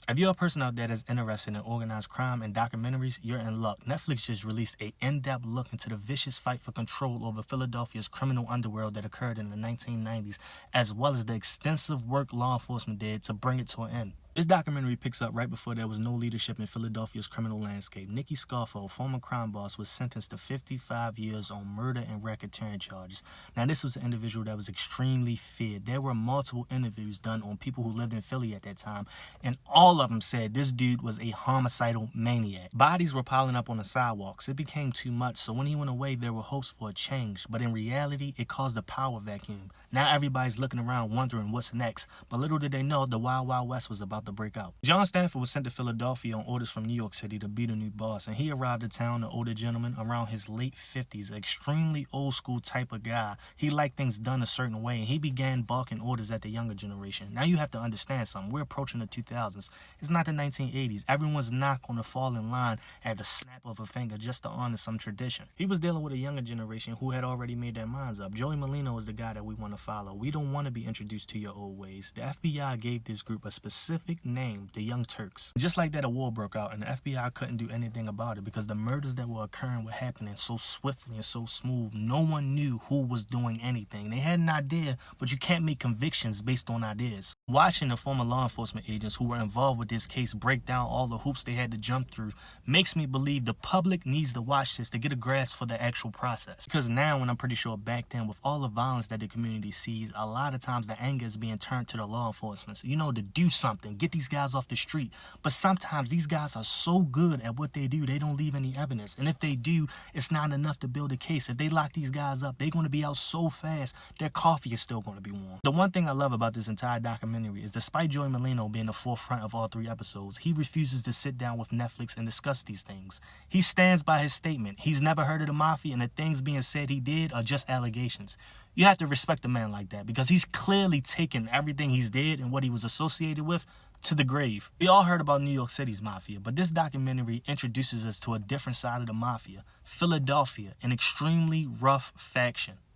If you're a person out there that's interested in organized crime and documentaries, you're in luck. Netflix just released an in-depth look into the vicious fight for control over Philadelphia's criminal underworld that occurred in the 1990s, as well as the extensive work law enforcement did to bring it to an end. This documentary picks up right before there was no leadership in Philadelphia's criminal landscape. Nicky Scarfo, former crime boss, was sentenced to 55 years on murder and racketeering charges. Now, this was an individual that was extremely feared. There were multiple interviews done on people who lived in Philly at that time, and all of them said this dude was a homicidal maniac. Bodies were piling up on the sidewalks. It became too much, so when he went away, there were hopes for a change. But in reality, it caused a power vacuum. Now everybody's looking around wondering what's next, but little did they know the Wild Wild West was about to break out. John Stanford was sent to Philadelphia on orders from New York City to be the new boss, and he arrived at town, an older gentleman around his late 50s, extremely old school type of guy. He liked things done a certain way, and he began barking orders at the younger generation. Now you have to understand something. We're approaching the 2000s. It's not the 1980s. Everyone's not going to fall in line at the snap of a finger just to honor some tradition. He was dealing with a younger generation who had already made their minds up. Joey Molino is the guy that we want to follow. We don't want to be introduced to your old ways. The FBI gave this group a specific name, the Young Turks. Just like that, a war broke out, and the FBI couldn't do anything about it because the murders that were occurring were happening so swiftly and so smooth. No one knew who was doing anything. They had an idea, but you can't make convictions based on ideas. Watching the former law enforcement agents who were involved with this case break down all the hoops they had to jump through makes me believe the public needs to watch this to get a grasp for the actual process. Because now, and I'm pretty sure back then, with all the violence that the community sees, a lot of times the anger is being turned to the law enforcement. So, to do something, get these guys off the street. But sometimes these guys are so good at what they do, they don't leave any evidence. And if they do, it's not enough to build a case. If they lock these guys up, they're going to be out so fast, their coffee is still going to be warm. The one thing I love about this entire documentary is despite Joey Molino being the forefront of all 3 episodes, he refuses to sit down with Netflix and discuss these things. He stands by his statement. He's never heard of the mafia, and the things being said he did are just allegations. You have to respect a man like that because he's clearly taken everything he's did and what he was associated with to the grave. We all heard about New York City's mafia, but this documentary introduces us to a different side of the mafia, Philadelphia, an extremely rough faction.